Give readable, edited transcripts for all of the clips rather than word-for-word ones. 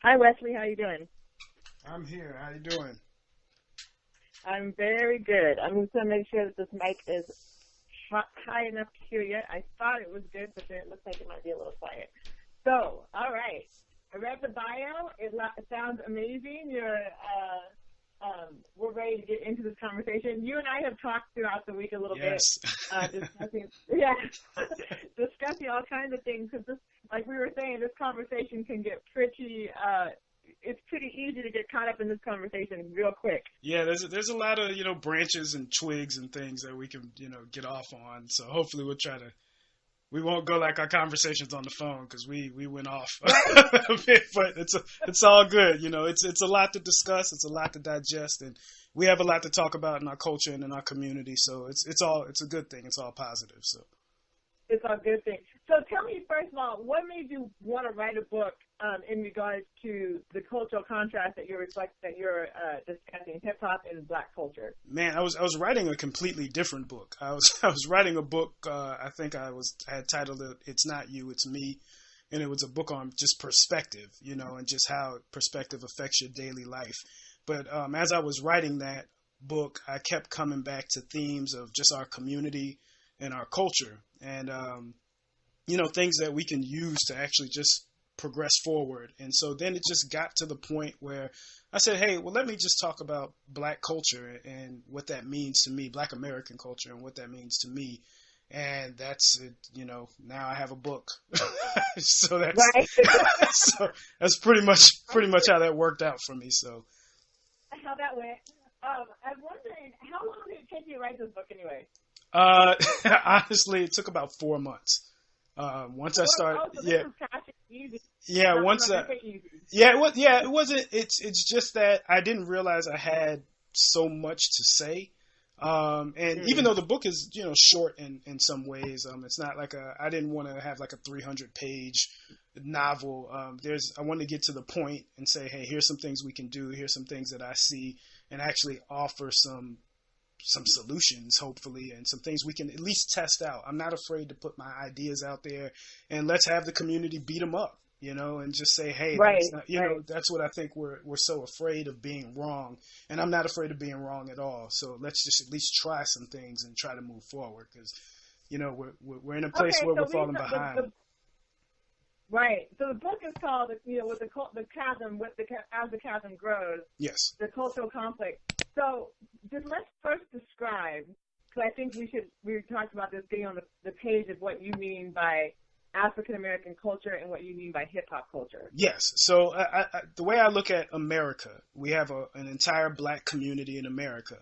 Hi, Wesley. How you doing? I'm here. How you doing? I'm very good. I'm just gonna make sure that this mic is high enough to hear you. I thought it was good, but then it looks like it might be a little quiet. So, all right. I read the bio. It sounds amazing. We're ready to get into this conversation. You and I have talked throughout the week a little bit, Yes. discussing, yeah, discussing all kinds of things. Because this, like we were saying, this conversation can get pretty. It's pretty easy to get caught up in this conversation real quick. Yeah, there's a lot of, branches and twigs and things that we can, get off on. So hopefully we won't go like our conversations on the phone because we went off Right. a bit, but it's all good. It's a lot to discuss. It's a lot to digest, and we have a lot to talk about in our culture and in our community. So it's a good thing. It's all positive. So. It's a good thing. So tell me, first of all, what made you want to write a book in regards to the cultural contrast that you're discussing, hip hop and Black culture? Man, I was writing a completely different book. I was I was writing a book. I think I had titled it "It's Not You, It's Me," and it was a book on just perspective, and just how perspective affects your daily life. But as I was writing that book, I kept coming back to themes of just our community and our culture, and things that we can use to actually just progress forward. And so then it just got to the point where I said, hey, well, let me just talk about Black culture and what that means to me, Black American culture and what that means to me. And that's it, now I have a book. so that's Right. so that's pretty much how that worked out for me. So How that went. I'm wondering, how long did it take you to write this book anyway? uh honestly it took about 4 months. Once I started, So this yeah, is fast and easy. yeah, I'm once not going to say easy. yeah, it wasn't. It's just that I didn't realize I had so much to say. And even Mm. though the book is, short in some ways, it's not like I didn't want to have like a 300-page novel. I wanted to get to the point and say, hey, here's some things we can do. Here's some things that I see, and actually offer some solutions, hopefully, and some things we can at least test out. I'm not afraid to put my ideas out there, and let's have the community beat them up, and just say, hey, that's Right, not, right. that's what I think we're so afraid of being wrong, and I'm not afraid of being wrong at all. So let's just at least try some things and try to move forward because, we're in a place Okay, where so we're falling behind. right. So the book is called, with the chasm, as the chasm grows, Yes. the cultural conflict. So just let's first describe, because I think we talked about this being on the page of what you mean by African American culture and what you mean by hip hop culture. Yes. So the way I look at America, we have an entire Black community in America,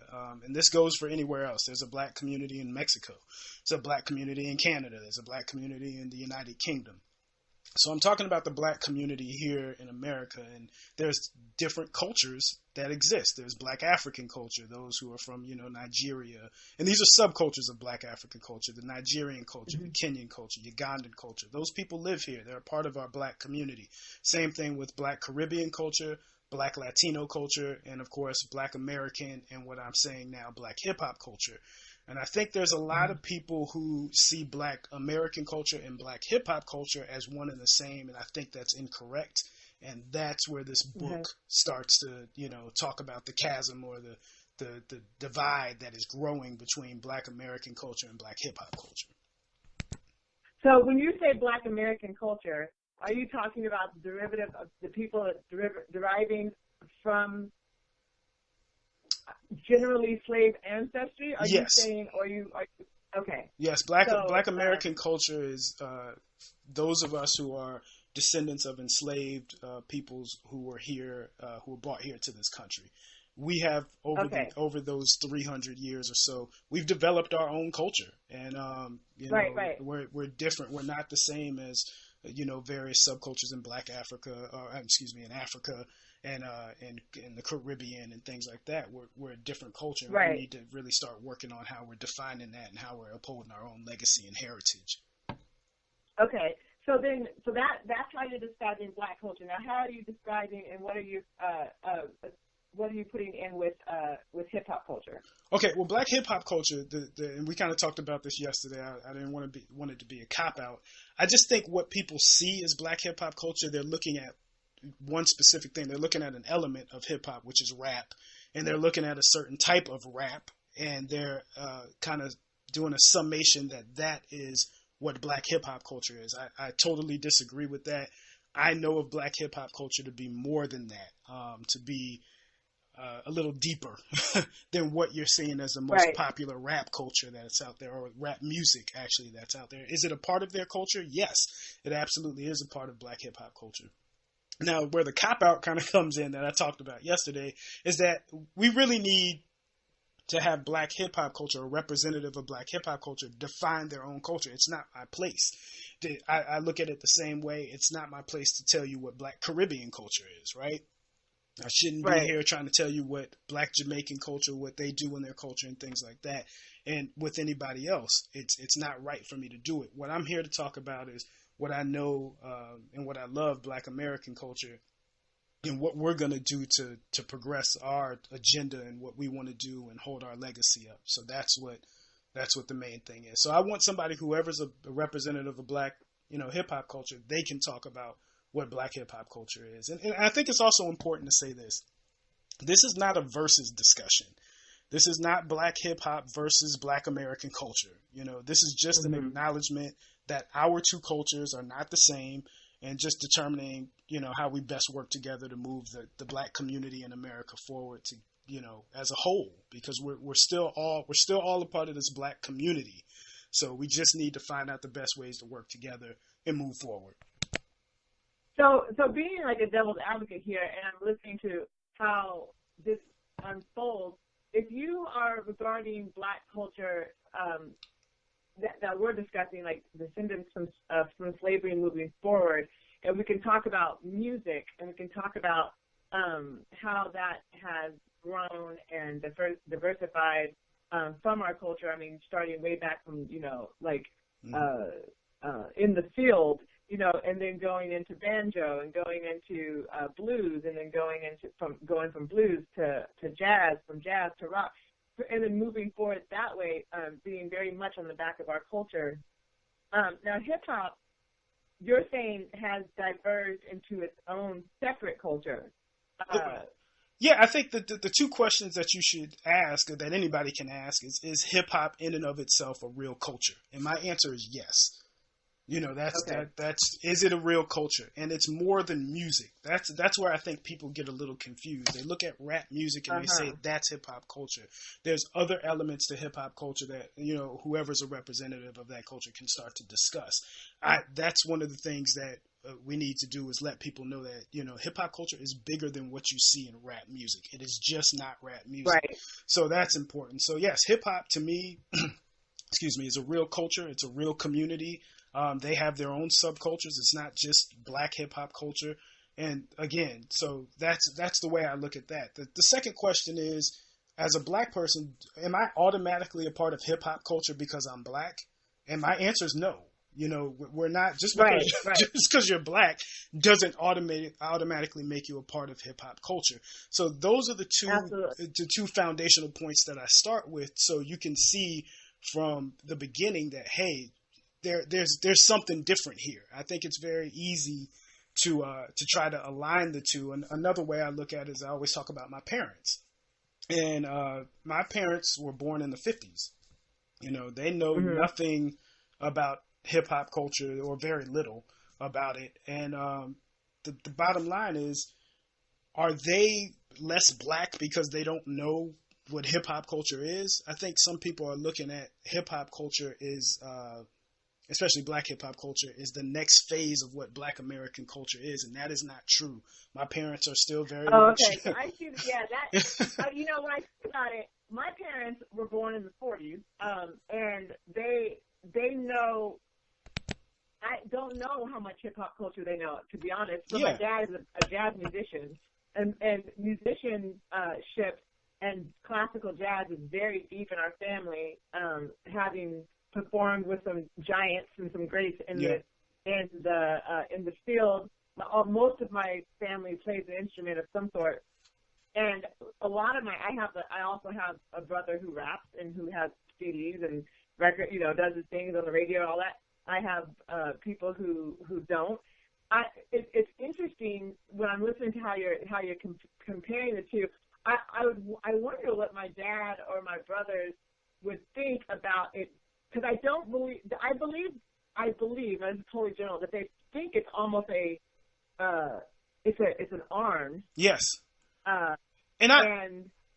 and this goes for anywhere else. There's a Black community in Mexico. There's a Black community in Canada. There's a Black community in the United Kingdom. So I'm talking about the Black community here in America, and there's different cultures that exist. There's Black African culture, those who are from, Nigeria, and these are subcultures of Black African culture: the Nigerian culture, the Mm-hmm. Kenyan culture, Ugandan culture. Those people live here. They're a part of our Black community. Same thing with Black Caribbean culture, Black Latino culture, and of course Black American, and what I'm saying now, Black hip hop culture. And I think there's a lot of people who see Black American culture and Black hip hop culture as one and the same, and I think that's incorrect. And that's where this Okay. book starts to, talk about the chasm or the divide that is growing between Black American culture and Black hip hop culture. So when you say Black American culture, are you talking about the derivative of the people that deriving from generally slave ancestry? Are you Yes. saying, okay? Yes, Black So, Black American culture is those of us who are descendants of enslaved peoples who were here, who were brought here to this country. We have okay, over those 300 years or so, we've developed our own culture, and right, right. we're different. We're not the same as various subcultures in Black Africa, or excuse me, in Africa and in the Caribbean and things like that. We're a different culture, and we Right. need to really start working on how we're defining that and how we're upholding our own legacy and heritage. Okay. So that's how you're describing Black culture. Now, how are you describing, and what are you putting in with hip hop culture? Okay, well, Black hip hop culture, and we kind of talked about this yesterday. I didn't want it to be a cop out. I just think what people see as Black hip hop culture, they're looking at one specific thing. They're looking at an element of hip hop, which is rap, and they're looking at a certain type of rap, and they're kind of doing a summation that is what black hip hop culture is. I totally disagree with that. I know of black hip hop culture to be more than that, to be a little deeper than what you're seeing as the most popular rap culture that's out there, or rap music actually that's out there. Is it a part of their culture? Yes, it absolutely is a part of black hip hop culture. Now, where the cop-out kind of comes in that I talked about yesterday is that we really need to have black hip-hop culture, a representative of black hip-hop culture, define their own culture. It's not my place. I look at it the same way. It's not my place to tell you what black Caribbean culture is, right? I shouldn't be here trying to tell you what black Jamaican culture, what they do in their culture and things like that. And with anybody else, it's not right for me to do it. What I'm here to talk about is what I know and what I love, black American culture, and what we're going to do to progress our agenda and what we want to do and hold our legacy up. So that's what the main thing is. So I want somebody, whoever's a representative of black, hip hop culture, they can talk about what black hip hop culture is. And I think it's also important to say this. This is not a versus discussion. This is not black hip hop versus black American culture. This is just an acknowledgement that our two cultures are not the same, and just determining, how we best work together to move the black community in America forward to, as a whole, because we're still all a part of this black community. So we just need to find out the best ways to work together and move forward. So being like a devil's advocate here, and I'm listening to how this unfolds, if you are regarding black culture that we're discussing, like descendants from slavery moving forward, and we can talk about music, and we can talk about how that has grown and diversified from our culture. I mean, starting way back from, in the field, and then going into banjo and going into blues, and then going from blues to jazz, from jazz to rock, and then moving forward that way, being very much on the back of our culture. Now, hip-hop, you're saying, has diverged into its own separate culture. Yeah, I think that the two questions that you should ask, or that anybody can ask, is hip-hop in and of itself a real culture? And my answer is yes. That's is it a real culture? And it's more than music. That's where I think people get a little confused. They look at rap music and they say that's hip hop culture. There's other elements to hip hop culture that, whoever's a representative of that culture can start to discuss. That's one of the things that we need to do, is let people know that, hip hop culture is bigger than what you see in rap music. It is just not rap music. Right. So that's important. So yes, hip hop to me, is a real culture. It's a real community. They have their own subcultures. It's not just black hip hop culture. And again, so that's the way I look at that. The second question is, as a black person, am I automatically a part of hip hop culture because I'm black? And my answer is no. We're not, just because you're black doesn't automatically make you a part of hip hop culture. So those are the two foundational points that I start with, so you can see from the beginning that, hey, there's something different here. I think it's very easy to try to align the two. And another way I look at it is, I always talk about my parents. And my parents were born in the 50s. They know nothing about hip hop culture, or very little about it. And the bottom line is, are they less black because they don't know what hip hop culture is? I think some people are looking at hip hop culture is especially black hip hop culture, is the next phase of what black American culture is, and that is not true. My parents are still very much. Okay. I see. Yeah, that. When I think about it, my parents were born in the 40s, and they know. I don't know how much hip hop culture they know, to be honest. But my dad is a jazz musician, and musicianship and classical jazz is very deep in our family, having performed with some giants and some greats in the field. Most of my family plays an instrument of some sort, and a lot of I also have a brother who raps and who has CDs and record, does his things on the radio and all that. I have people who don't, it's interesting when I'm listening to how you're comparing the two. I wonder what my dad or my brothers would think about it, because I believe as totally general that they think it's almost it's an arm. Yes.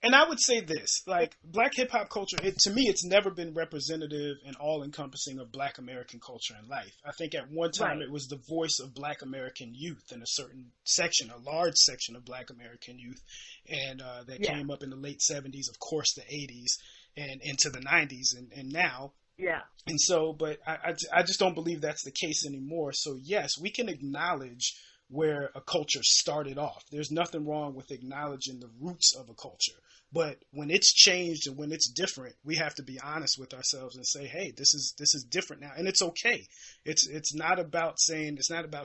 And I would say this, like, Black hip hop culture, to me, it's never been representative and all encompassing of Black American culture and life. I think at one time It was the voice of Black American youth in a certain section, a large section of Black American youth, and that came up in the late 70s, of course, the 80s, and into the 90s, and now. Yeah. And so, but I just don't believe that's the case anymore. So yes, we can acknowledge where a culture started off. There's nothing wrong with acknowledging the roots of a culture. But when it's changed and when it's different, we have to be honest with ourselves and say, hey, this is different now. And it's okay. It's not about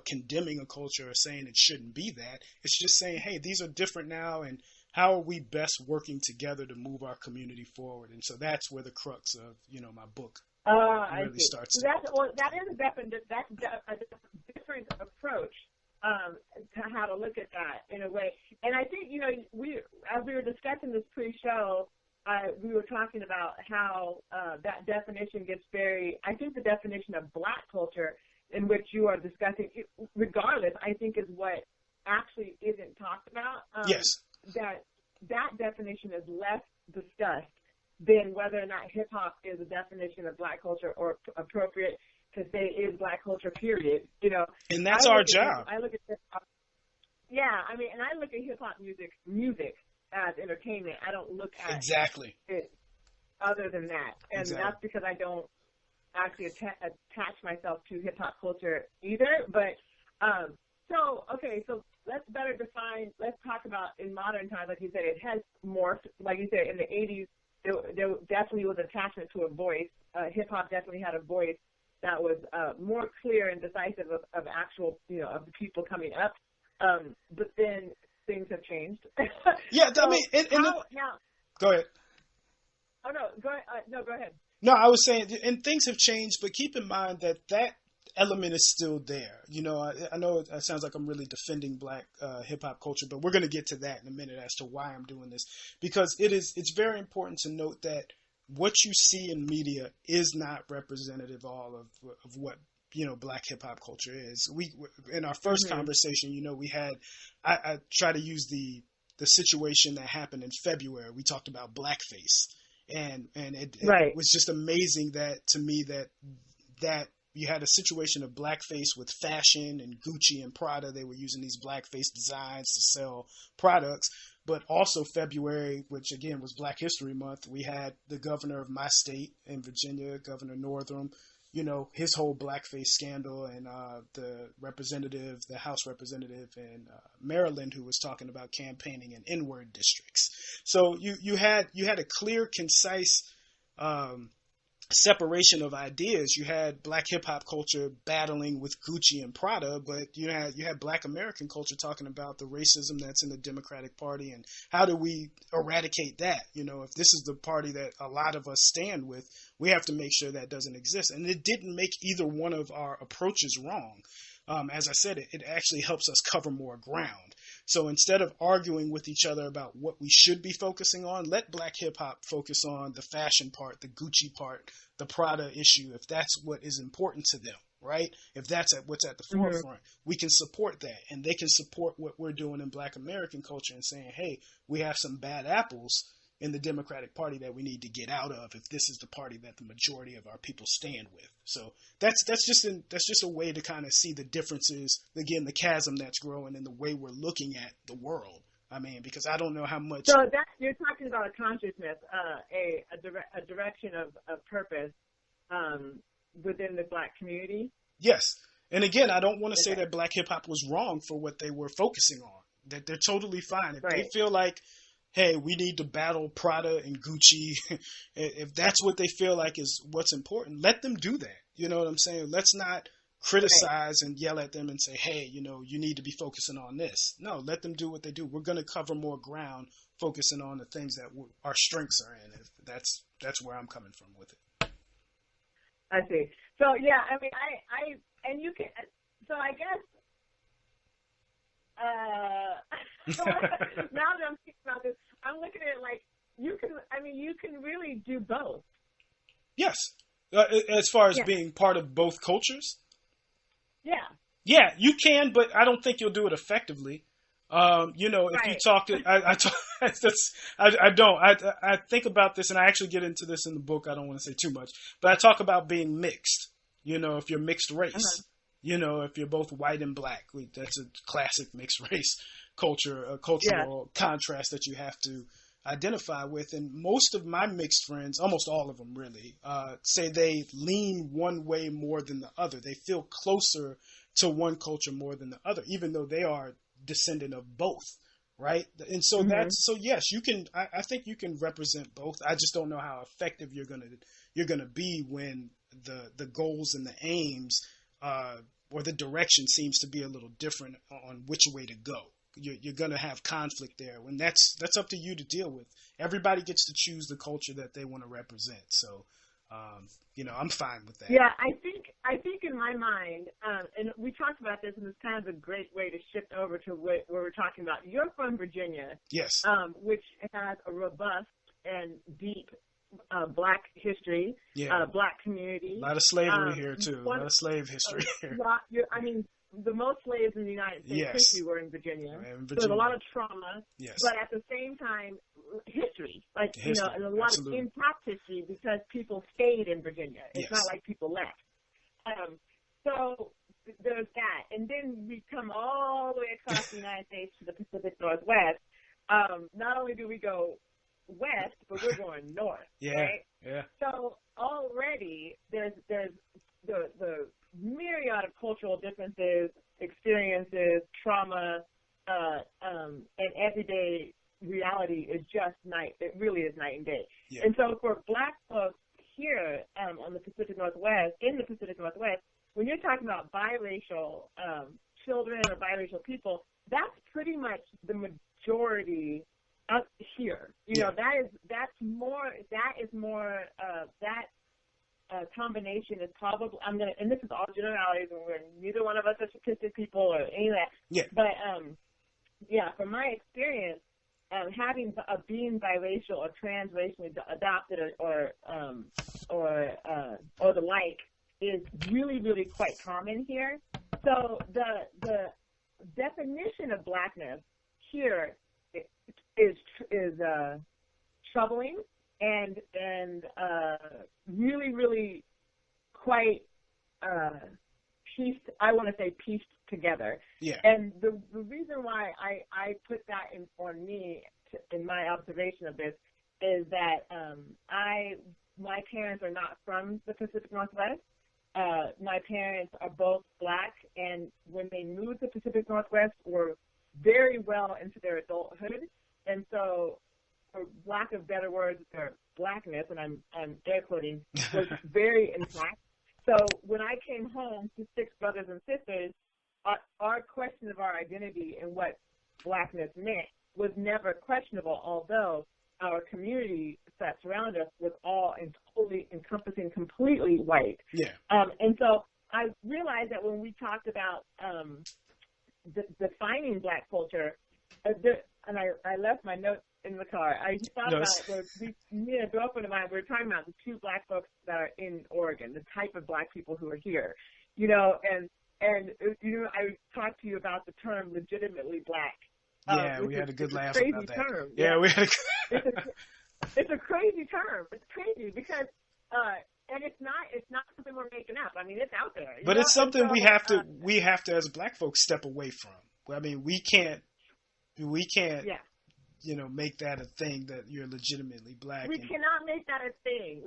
condemning a culture or saying it shouldn't be that. It's just saying, hey, these are different now, and how are we best working together to move our community forward? And so that's where the crux of, my book really starts. So that is a different approach to how to look at that in a way. And I think, as we were discussing this pre-show, we were talking about how that definition gets I think the definition of Black culture in which you are discussing, regardless, I think is what actually isn't talked about. Yes. That definition is less discussed than whether or not hip-hop is a definition of Black culture or appropriate to say is Black culture, period. And that's our job. I look at hip-hop. Yeah, and I look at hip-hop music as entertainment. I don't look at it other than that. And that's because I don't actually attach myself to hip-hop culture either. But, so let's better define, let's talk about in modern times, like you said, it has morphed. Like you said, in the 80s, there definitely was attachment to a voice. Hip-hop definitely had a voice that was more clear and decisive of actual, of the people coming up. But then things have changed. Yeah, so now, go ahead. Oh, no, go ahead. No, go ahead. No, I was saying, and things have changed, but keep in mind that element is still there. I know it sounds like I'm really defending Black hip-hop culture, but we're going to get to that in a minute as to why I'm doing this. Because it's very important to note that what you see in media is not representative all of what Black hip hop culture is. We in our first conversation, we had I try to use the situation that happened in February. We talked about blackface, and it was just amazing to me that you had a situation of blackface with fashion and Gucci and Prada. They were using these blackface designs to sell products. But also February, which again was Black History Month, we had the governor of my state in Virginia, Governor Northam, his whole blackface scandal, and the House representative in Maryland who was talking about campaigning in N-word districts. So you had a clear, concise separation of ideas. You had Black hip hop culture battling with Gucci and Prada, but you had Black American culture talking about the racism that's in the Democratic Party and how do we eradicate that? If this is the party that a lot of us stand with, we have to make sure that doesn't exist. And it didn't make either one of our approaches wrong. As I said, it actually helps us cover more ground. So instead of arguing with each other about what we should be focusing on, let Black hip hop focus on the fashion part, the Gucci part, the Prada issue, if that's what is important to them, right? If that's what's at the forefront, we can support that. And they can support what we're doing in Black American culture and saying, hey, we have some bad apples in the Democratic Party that we need to get out of if this is the party that the majority of our people stand with. So that's just a way to kind of see the differences, again, the chasm that's growing in the way we're looking at the world. Because I don't know how much. So you're talking about a consciousness, a direction of purpose within the Black community. Yes, and again, I don't want to say that Black hip hop was wrong for what they were focusing on. That they're totally fine if they feel like, hey, we need to battle Prada and Gucci. If that's what they feel like is what's important, let them do that. You know what I'm saying? Let's not criticize and yell at them and say, hey, you need to be focusing on this. No, let them do what they do. We're going to cover more ground focusing on the things that our strengths are in. That's where I'm coming from with it. I see. So, yeah, I guess Now that I'm thinking about this, I'm looking at it like you can really do both. Yes. As far as Yeah. being part of both cultures, Yeah. yeah, you can, but I don't think you'll do it effectively. If you Right. talk to, I don't. I think about this, and I actually get into this in the book. I don't want to say too much, but I talk about being mixed. If you're mixed Uh-huh. race, if you're both white and black, that's a classic mixed race culture, a Yeah. cultural contrast that you have to identify with. And most of my mixed friends, almost all of them really, say they lean one way more than the other. They feel closer to one culture more than the other, even though they are descendant of both, right? And so Mhm. yes, you can. I think you can represent both. I just don't know how effective you're gonna be when the goals and the aims or the direction seems to be a little different on which way to go. You're gonna have conflict there, when that's up to you to deal with. Everybody gets to choose the culture that they want to represent. So, I'm fine with that. Yeah, I think in my mind, and we talked about this, and it's kind of a great way to shift over to what we're talking about. You're from Virginia, Yes. which has a robust and deep Black history, Yeah. Black community. A lot of slavery Um, here too. A one, lot of slave history here. I mean, the most slaves in the United States Yes. history were in Virginia. In So there's a Virginia. lot of trauma, Yes. but at the same time, history. History. And a lot Absolutely. of intact history because people stayed in Virginia. It's Yes. not like people left. So there's that. And then we come all the way across the United States to the Pacific Northwest. Not only do we go west, but we're going north, Yeah. right? Yeah. So already there's the myriad of cultural differences, experiences, trauma, and everyday reality is just it really is night and day. Yeah. And so for Black folks here on the Pacific Northwest, when you're talking about biracial children or biracial people, that's pretty much the majority up here. That combination is probably, and this is all generalities, and neither one of us are statistic people or any of that. Yeah. But from my experience, being biracial or transracially adopted or the like is really, really quite common here. So the definition of Blackness here is troubling and really, really quite pieced together. Yeah. And the reason why I put that on me in my observation of this is that my parents are not from the Pacific Northwest. My parents are both Black, and when they moved to the Pacific Northwest, were very well into their adulthood, and so, for lack of better words, their Blackness, and I'm air quoting, was very intact. So when I came home to 6 brothers and sisters, our question of our identity and what Blackness meant was never questionable, although our community that surrounded us was all totally encompassing, completely white. Yeah. And so I realized that when we talked about defining Black culture, and I left my notes in the car. I thought about me and a girlfriend of mine, we were talking about the 2 Black folks that are in Oregon, the type of Black people who are here, and I talked to you about the term legitimately Black. Yeah, we had a good laugh about that. Term. Yeah, we had it's a crazy term. It's crazy because and it's not something we're making up. I mean, it's out there. But it's something we have to as Black folks step away from. I mean, we can't yeah. Make that a thing that you're legitimately Black. We cannot make that a thing.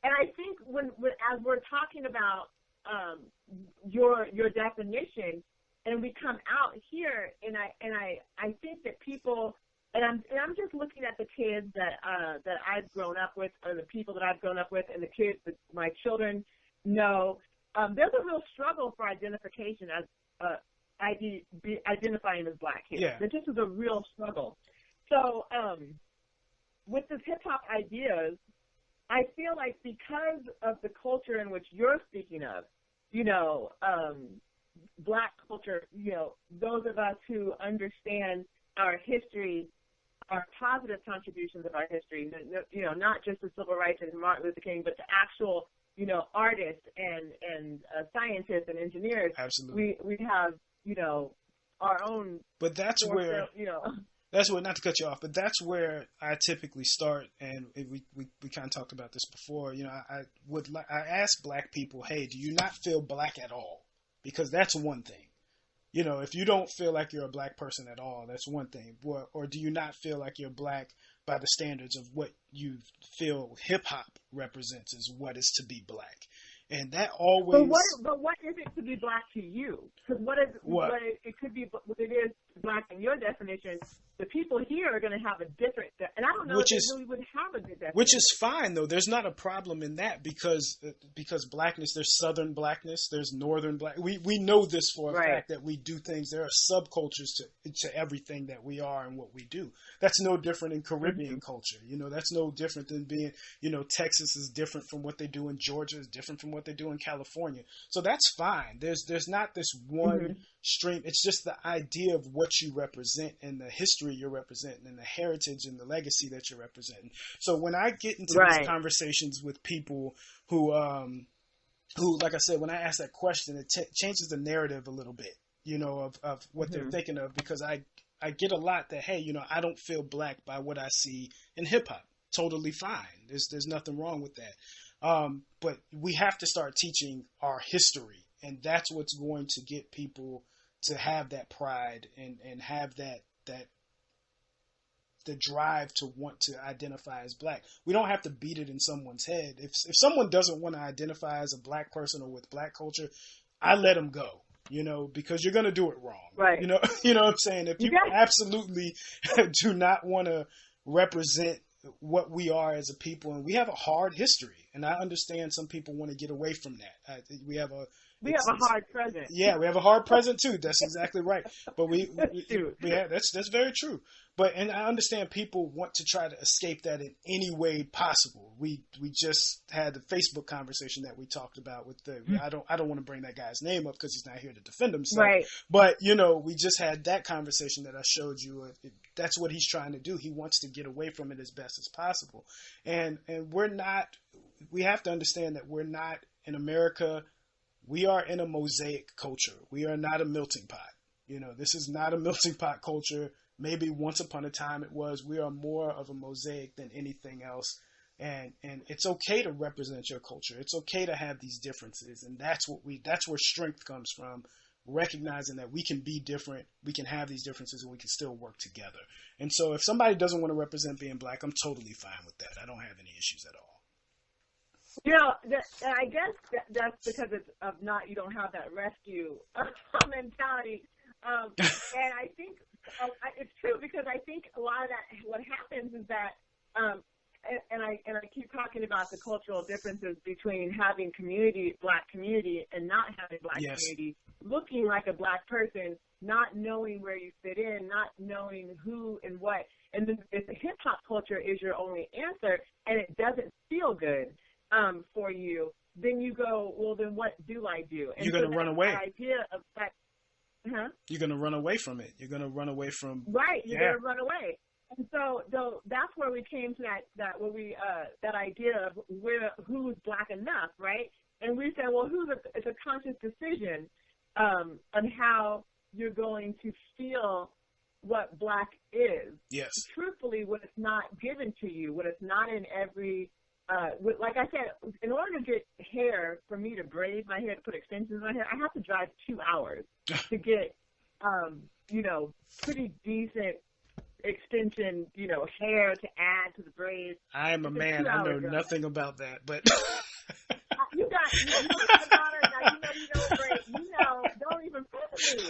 And I think when as we're talking about your definition, and we come out here, and I think that people, and I'm just looking at the kids that I've grown up with, or the people that I've grown up with, and the kids that my children know. There's a real struggle for identification as identifying as Black here. Yeah. There just is a real struggle. So with this hip hop ideas, I feel like because of the culture in which you're speaking of, Black culture, those of us who understand our history, our positive contributions of our history, not just the civil rights and Martin Luther King, but the actual, artists and scientists and engineers. Absolutely. We have, our own. But that's where, that's where, not to cut you off, but that's where I typically start. And we kind of talked about this before. I ask Black people, hey, do you not feel Black at all? Because that's one thing. If you don't feel like you're a Black person at all, that's one thing. Or do you not feel like you're Black by the standards of what you feel hip hop represents as what is to be Black? And that always. But what is it to be Black to you? Because what it could be, what it is Black in your definition. The people here are going to have a different, and I don't know if they really would have a good definition. Which is fine though. There's not a problem in that because Blackness, there's Southern Blackness, there's Northern Black. We know this for a fact that we do things. There are subcultures to everything that we are and what we do. That's no different in Caribbean culture. That's no different than being, Texas is different from what they do in Georgia, is different from what they do in California. So that's fine. There's not this one stream. It's just the idea of what you represent and the history you're representing and the heritage and the legacy that you're representing. So when I get into these conversations with people who, like I said, when I ask that question, it changes the narrative a little bit, of what they're thinking of, because I get a lot that, hey, I don't feel Black by what I see in hip hop. Totally fine. There's nothing wrong with that. But we have to start teaching our history, and that's what's going to get people to have that pride and have that the drive to want to identify as Black. We don't have to beat it in someone's head. If someone doesn't want to identify as a Black person or with Black culture, I let them go, because you're going to do it wrong. Right. You know what I'm saying? If you absolutely do not want to represent what we are as a people, and we have a hard history, and I understand some people want to get away from that. We have a hard present. Yeah, we have a hard present too. That's exactly right. But that's very true. And I understand people want to try to escape that in any way possible. We just had the Facebook conversation that we talked about with I don't want to bring that guy's name up because he's not here to defend himself. Right. But we just had that conversation that I showed you. That's what he's trying to do. He wants to get away from it as best as possible. And we're not. We have to understand that we're not in America. We are in a mosaic culture. We are not a melting pot. This is not a melting pot culture. Maybe once upon a time it was. We are more of a mosaic than anything else. And it's okay to represent your culture. It's okay to have these differences. And that's where strength comes from, recognizing that we can be different, we can have these differences, and we can still work together. And so if somebody doesn't want to represent being Black, I'm totally fine with that. I don't have any issues at all. I guess that's because you don't have that rescue mentality. And I think it's true, because I think a lot of that, what happens is that, and I keep talking about the cultural differences between having Black community and not having Black community, looking like a Black person, not knowing where you fit in, not knowing who and what. And then if the hip hop culture is your only answer and it doesn't feel good for you, then you go, well, then what do I do? And you're going to run away. Idea of that, You're going to run away from it. You're going to run away from. Right, you're going to run away. And so, that's where we came to that idea of who's Black enough, right? And we said, well, it's a conscious decision on how you're going to feel what Black is. Yes. Truthfully, what it's not given to you, what it's not in every. Like I said, in order to get hair, for me to braid my hair, to put extensions in my hair, I have to drive 2 hours to get, pretty decent extension, hair to add to the braids. I am a man. I know nothing about that, but. You know about it. Now, you don't braid. Don't even put me.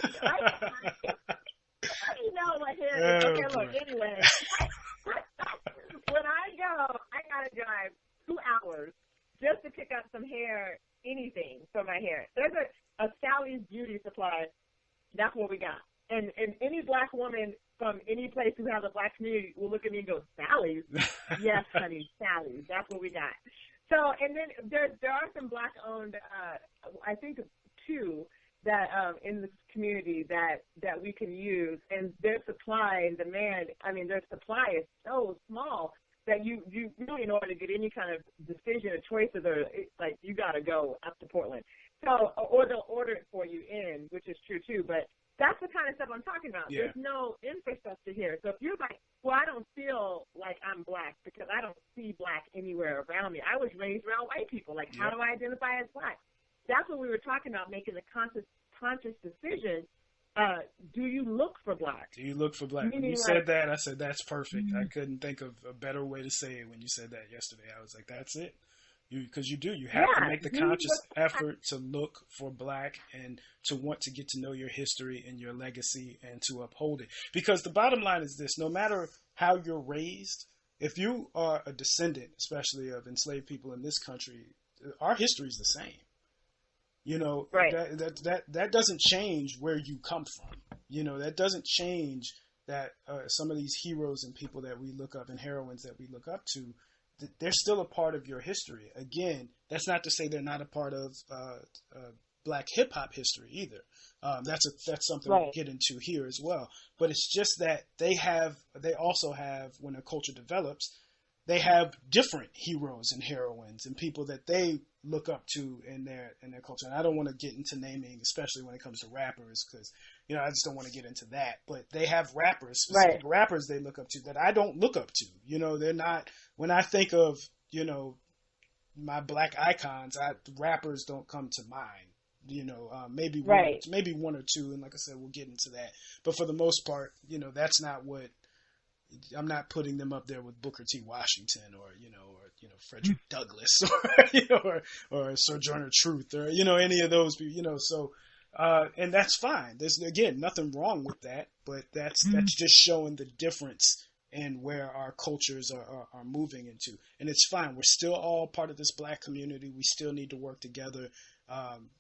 My hair is. Okay, look, anyway. When I go, I got to drive 2 hours just to pick up some hair, anything for my hair. There's a Sally's Beauty Supply. That's what we got. And any Black woman from any place who has a Black community will look at me and go, Sally's? Yes, honey, Sally's. That's what we got. So, and then there are some Black-owned, I think 2, that in this community that we can use, and their supply and demand. I mean, their supply is so small that you really, in order to get any kind of decision or choices, or like you got to go up to Portland. So, or they'll order it for you in, which is true too. But that's the kind of stuff I'm talking about. Yeah. There's no infrastructure here. So if you're like, well, I don't feel like I'm black because I don't see black anywhere around me. I was raised around white people. Like, how do I identify as black? That's what we were talking about, making a conscious decision. Do you look for black? Do you look for black? When you said that, I said, that's perfect. Mm-hmm. I couldn't think of a better way to say it when you said that yesterday. I was like, that's it. Because you do. You have to make the conscious effort to look for black and to want to get to know your history and your legacy and to uphold it. Because the bottom line is this: no matter how you're raised, if you are a descendant, especially of enslaved people in this country, our history is the same. You know, that doesn't change where you come from. You know, that doesn't change that some of these heroes and people that we look up and heroines that we look up to, they're still a part of your history. Again, that's not to say they're not a part of black hip hop history either. That's something we'll get into here as well. But it's just that they also have, when a culture develops, they have different heroes and heroines and people that they look up to in their culture. And I don't want to get into naming, especially when it comes to rappers, because I just don't want to get into that. But they have specific rappers they look up to that I don't look up to. They're not. When I think of my black icons, rappers don't come to mind. Maybe one or two, and like I said, we'll get into that. But for the most part, that's not what. I'm not putting them up there with Booker T. Washington or Frederick Douglass or Sojourner Truth or any of those people. So and that's fine. There's again nothing wrong with that, but that's just showing the difference in where our cultures are moving into, and it's fine. We're still all part of this black community. We still need to work together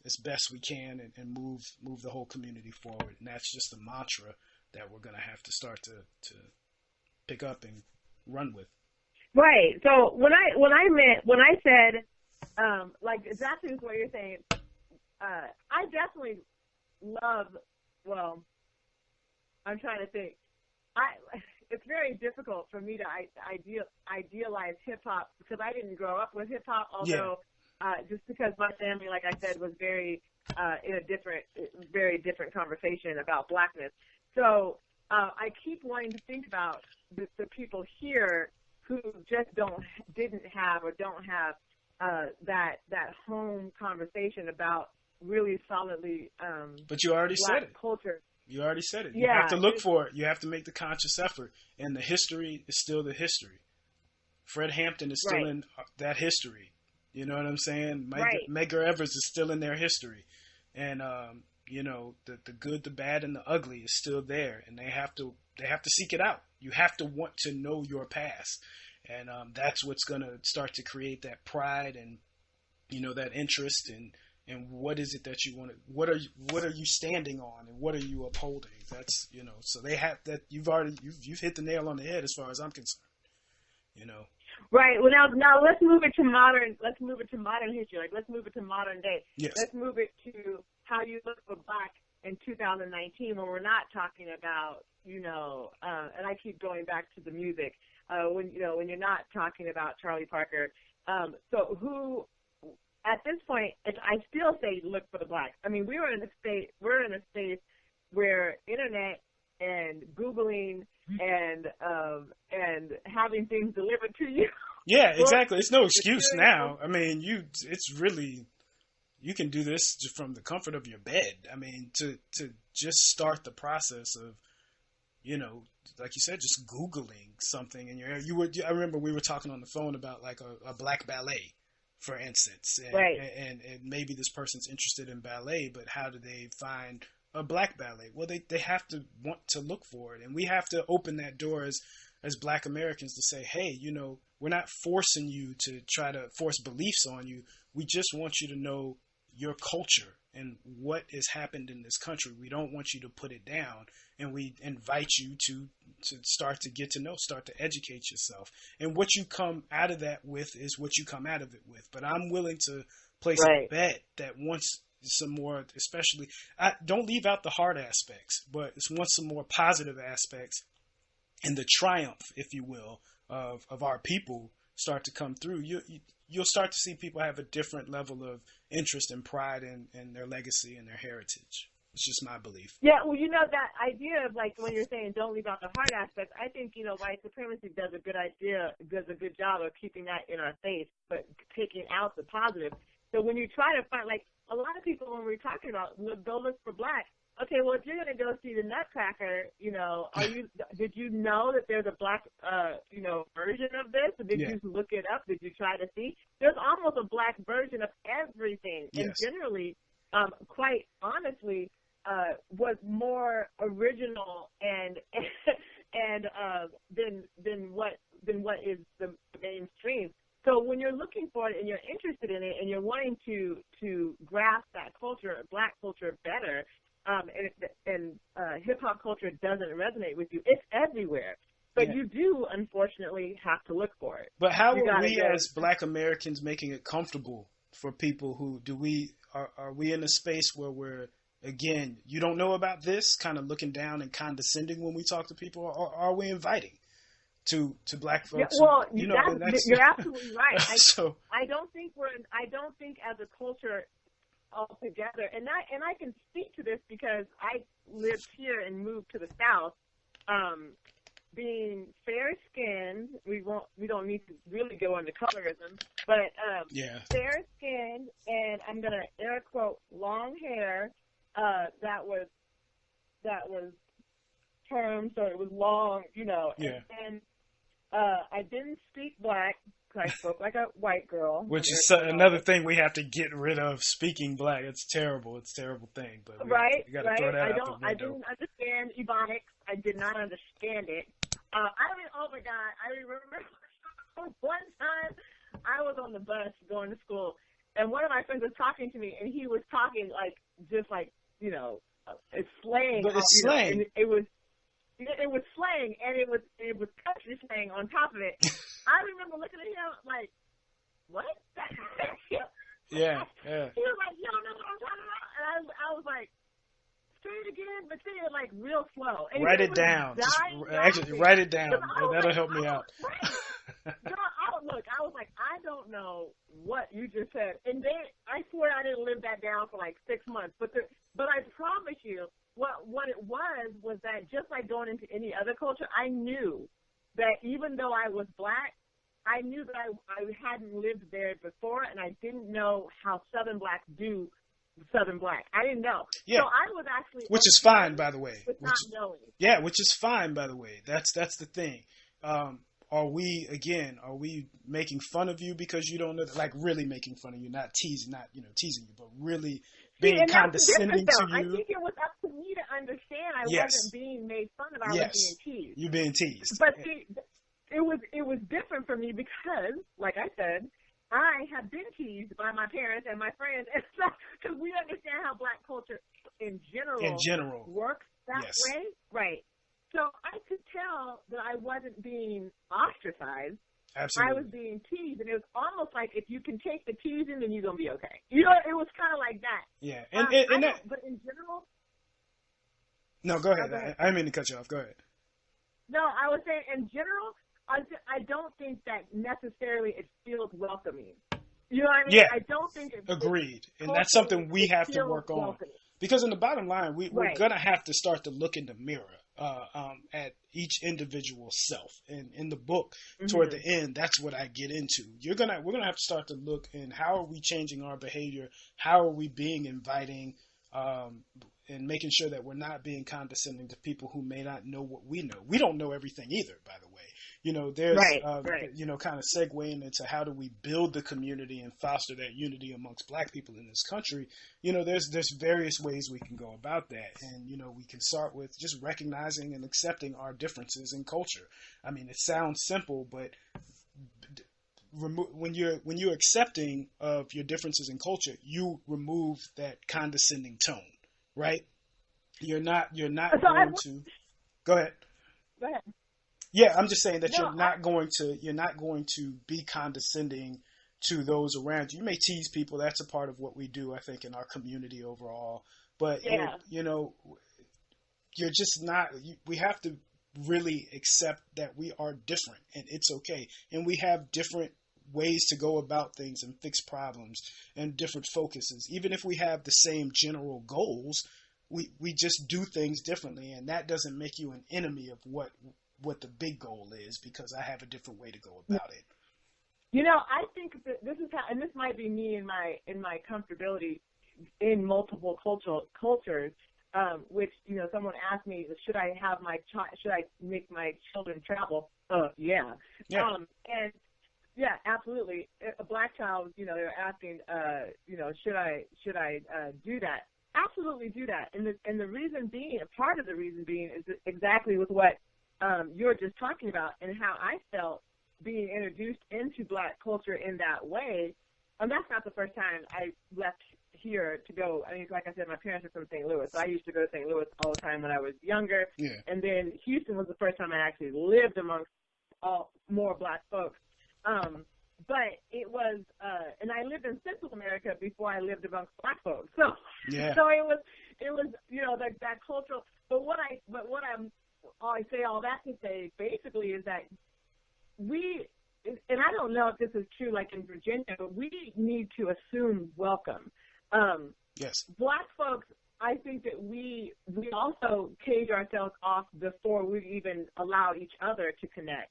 as best we can and move the whole community forward. And that's just the mantra that we're going to have to start to pick up and run with. Right. So when I said like exactly what you're saying, I definitely love. Well, I'm trying to think. It's very difficult for me to idealize hip hop because I didn't grow up with hip hop. Although just because my family, like I said, was very in a very different conversation about blackness. So I keep wanting to think about the people here who just didn't have that home conversation about really solidly. But you already said it. Culture. You already said it. You have to look for it. You have to make the conscious effort, and the history is still the history. Fred Hampton is still in that history. You know what I'm saying? Medgar Evers is still in their history, and the good, the bad, and the ugly is still there, and they have to seek it out. You have to want to know your past, and that's what's going to start to create that pride and that interest and what is it that you want to, what are you standing on, and what are you upholding? That's so they have that. You've hit the nail on the head as far as I'm concerned. Right. Well, now let's move it to modern. Let's move it to modern history. Like, let's move it to modern day. Yes. Let's move it to how you look for black in 2019 when we're not talking about, and I keep going back to the music. When you're not talking about Charlie Parker. So who, at this point, I still say look for the black. I mean, we're in a space where internet and Googling and having things delivered to you. Yeah, exactly. It's no excuse now. I mean, you can do this from the comfort of your bed. I mean, to just start the process of, like you said, just Googling something. And I remember we were talking on the phone about like a black ballet, for instance. And maybe this person's interested in ballet, but how do they find a black ballet? Well, they have to want to look for it, and we have to open that door as black Americans to say, hey, we're not forcing you to try to force beliefs on you. We just want you to know your culture and what has happened in this country. We don't want you to put it down, and we invite you to start to get to know, start to educate yourself. And what you come out of that with is what you come out of it with. But I'm willing to place a bet that once some more, especially, don't leave out the hard aspects, but it's want some more positive aspects and the triumph, if you will, of our people start to come through. You'll start to see people have a different level of interest and pride in their legacy and their heritage. It's just my belief. Yeah, well, that idea of like when you're saying don't leave out the hard aspects, I think, white supremacy does a good job of keeping that in our face, but taking out the positive. So when you try to find, like, a lot of people when we're talking about go look for black, okay, well, if you're going to go see the Nutcracker, did you know that there's a black, version of this? Or did you look it up? Did you try to see? There's almost a black version of everything. Yes. And generally, quite honestly, was more original and than what is the mainstream. So when you're looking for it and you're interested in it and you're wanting to grasp that culture, black culture, better, and hip hop culture doesn't resonate with you, it's everywhere. But you do, unfortunately, have to look for it. But how are we as Black Americans making it comfortable for people who are we in a space where we're, again, you don't know about this, kind of looking down and condescending when we talk to people, or are we inviting to black folks? Yeah, well, you're absolutely right. I don't think as a culture altogether, and I can speak to this because I lived here and moved to the South. Being fair-skinned, we don't need to really go into colorism, but fair-skinned, and I'm gonna air quote long hair. That was termed, so it was long, and I didn't speak black, because I spoke like a white girl. Which is another thing we have to get rid of, speaking black. It's terrible. It's a terrible thing. But right. You gotta throw that out the window. I didn't understand Ebonics. I did not understand it. Oh my God, I remember one time I was on the bus going to school, and one of my friends was talking to me, and he was talking it's slang. But it's slang. It was slang, and it was country slang on top of it. I remember looking at him like, what? Yeah. He was like, you don't know what I'm talking about? And I was like, say it again, but say it like real slow. And write it down. Actually, write it down. That'll help me out. I was like, I don't know what you just said. And then I swear I didn't live that down for like 6 months. But I promise you, what it was that just like going into any other culture, I knew that even though I was black, I knew that I hadn't lived there before, and I didn't know how Southern blacks do Southern black. I didn't know. Yeah. So I was actually which is fine, by the way. Not knowing. Yeah, which is fine, by the way. That's the thing. Are we making fun of you because you don't know, like really making fun of you, not teasing you, but really being condescending to you? I think it was up to me to understand I wasn't being made fun of. I was being teased. You're being teased. But it was different for me because, like I said, I have been teased by my parents and my friends, and stuff, because we understand how black culture in general works that way, right? So I could tell that I wasn't being ostracized. Absolutely. I was being teased, and it was almost like if you can take the teasing, then you're gonna be okay. It was kind of like that. Yeah, but in general. No, go ahead. I didn't mean to cut you off. Go ahead. No, I was saying in general, I don't think that necessarily it feels welcoming. You know what I mean? Yeah. I don't think it. Agreed, and that's something we have to work on. Welcoming. Because in the bottom line, we're gonna have to start to look in the mirror at each individual self. And in the book, toward the end, that's what I get into. We're gonna have to start to look in how are we changing our behavior, how are we being inviting, and making sure that we're not being condescending to people who may not know what we know. We don't know everything either, by the way. There's kind of segueing into how do we build the community and foster that unity amongst black people in this country. There's various ways we can go about that. And, we can start with just recognizing and accepting our differences in culture. I mean, it sounds simple, but when you're accepting of your differences in culture, you remove that condescending tone, right? You're not going to. Go ahead. Go ahead. Yeah, I'm just saying that you're not going to be condescending to those around you. You may tease people. That's a part of what we do, I think, in our community overall. But, you know, you're just not, we have to really accept that we are different and it's okay. And we have different ways to go about things and fix problems and different focuses. Even if we have the same general goals, we just do things differently. And that doesn't make you an enemy of what the big goal is, because I have a different way to go about it. You know, I think that this is how, and this might be me in my comfortability in multiple cultures, which, you know, someone asked me, should I make my children travel? Yeah. And yeah, absolutely. A black child, you know, they're asking, you know, should I do that? Absolutely do that. And the reason being, part of the reason being, is exactly with what you're just talking about, and how I felt being introduced into black culture in that way. And that's not the first time I left here to go. I mean, like I said, my parents are from St. Louis, so I used to go to St. Louis all the time when I was younger. Yeah. And then Houston was the first time I actually lived amongst more black folks. But it was, and I lived in Central America before I lived amongst black folks. So, so it was, you know, that cultural. But what I say all that to say basically is that we, and I don't know if this is true, like in Virginia, but we need to assume welcome. Yes. Black folks, I think that we also cage ourselves off before we even allow each other to connect.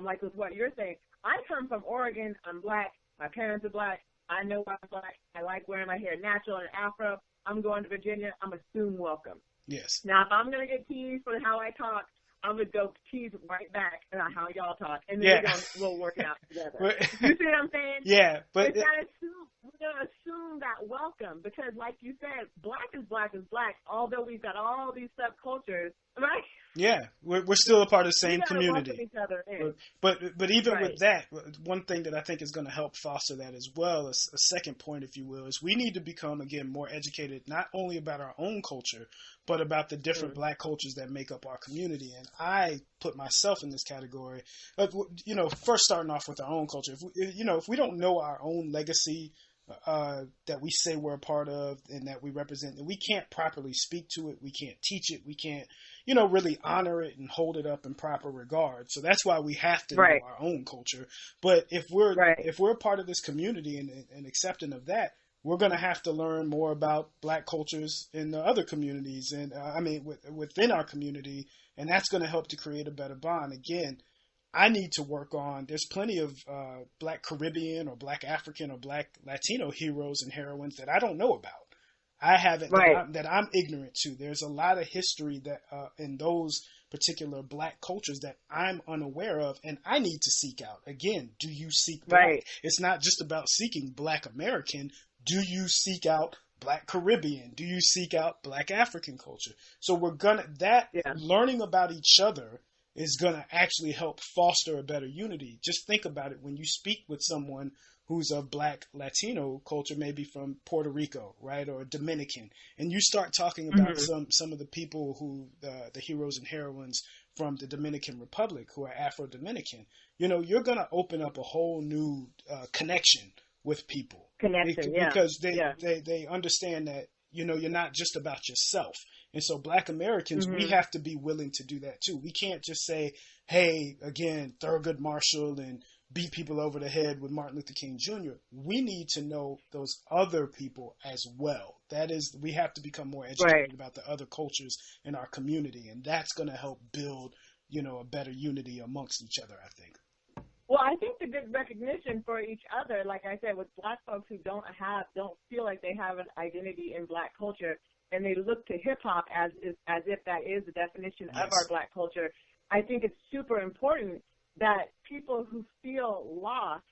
Like with what you're saying, I come from Oregon. I'm black. My parents are black. I know I'm black. I like wearing my hair natural and afro. I'm going to Virginia. I'm assumed welcome. Yes. Now, if I'm going to get teased for how I talk, I'm going to go tease right back about how y'all talk, and then we'll work it out together. You see what I'm saying? Yeah. But we're going to assume that welcome, because like you said, black is black, although we've got all these subcultures, right? Yeah, we're still a part of the same community. Each other in. But even with that, one thing that I think is going to help foster that as well, a second point, if you will, is we need to become, again, more educated, not only about our own culture, but about the different black cultures that make up our community. And I put myself in this category. You know, first starting off with our own culture. If we don't know our own legacy that we say we're a part of and that we represent, that we can't properly speak to it, we can't teach it, we can't, you know, really honor it and hold it up in proper regard. So that's why we have to know our own culture. But if we're a part of this community and accepting of that, we're going to have to learn more about black cultures in the other communities, and within our community, and that's going to help to create a better bond. Again, I need to work on, there's plenty of black Caribbean or black African or black Latino heroes and heroines that I don't know about. I haven't, that I'm ignorant to. There's a lot of history that in those particular black cultures that I'm unaware of, and I need to seek out. Again, do you seek black? It's not just about seeking black American. Do you seek out black Caribbean? Do you seek out black African culture? So learning about each other is going to actually help foster a better unity. Just think about it. When you speak with someone who's of black Latino culture, maybe from Puerto Rico, right, or Dominican, and you start talking about some of the people who, the heroes and heroines from the Dominican Republic who are Afro-Dominican, you know, you're going to open up a whole new connection with people. Because they understand that, you know, you're not just about yourself. And so black Americans, we have to be willing to do that too. We can't just say, hey, again, Thurgood Marshall and beat people over the head with Martin Luther King Jr. We need to know those other people as well. That is, we have to become more educated about the other cultures in our community. And that's going to help build, you know, a better unity amongst each other, I think. Well, I think the good recognition for each other, like I said, with black folks who don't feel like they have an identity in black culture, and they look to hip hop as if that is the definition of our black culture. I think it's super important that people who feel lost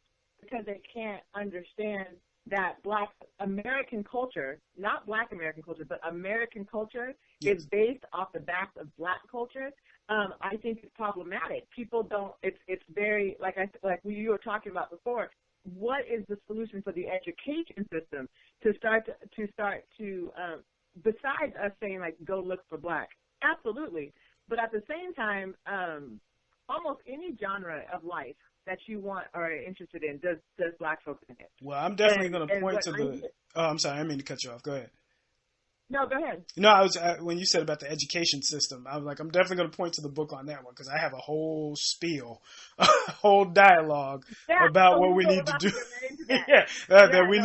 because they can't understand that black American culture, not black American culture, but American culture is based off the backs of black culture. I think it's problematic. People don't. It's very like you were talking about before. What is the solution for the education system to start besides us saying like go look for black? Absolutely, but at the same time, almost any genre of life that you want or are interested in does Black folks in it? Well, I'm definitely going to point to the. Oh, I'm sorry, I didn't mean to cut you off. Go ahead. No, go ahead. No, when you said about the education system, I was like, I'm definitely going to point to the book on that one because I have a whole spiel, a whole dialogue about what we need to do. We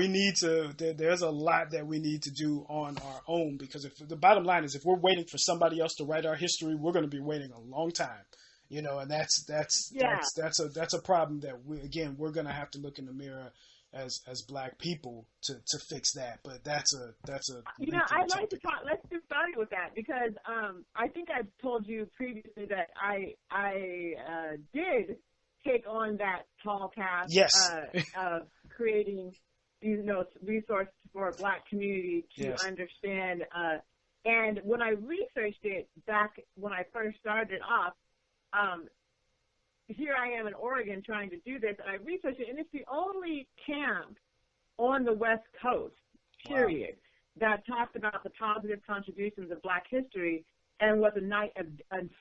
need to. There's a lot that we need to do on our own because if the bottom line is if we're waiting for somebody else to write our history, we're going to be waiting a long time. You know, and that's a problem that we're going to have to look in the mirror as Black people to fix that. But that's a you know, I'd like to talk. Let's get started with that because I think I told you previously that I did take on that tall task of creating resources for a Black community to understand. And when I researched it back when I first started off, here I am in Oregon trying to do this, and I researched it, and it's the only camp on the West Coast, period, that talked about the positive contributions of Black history and was a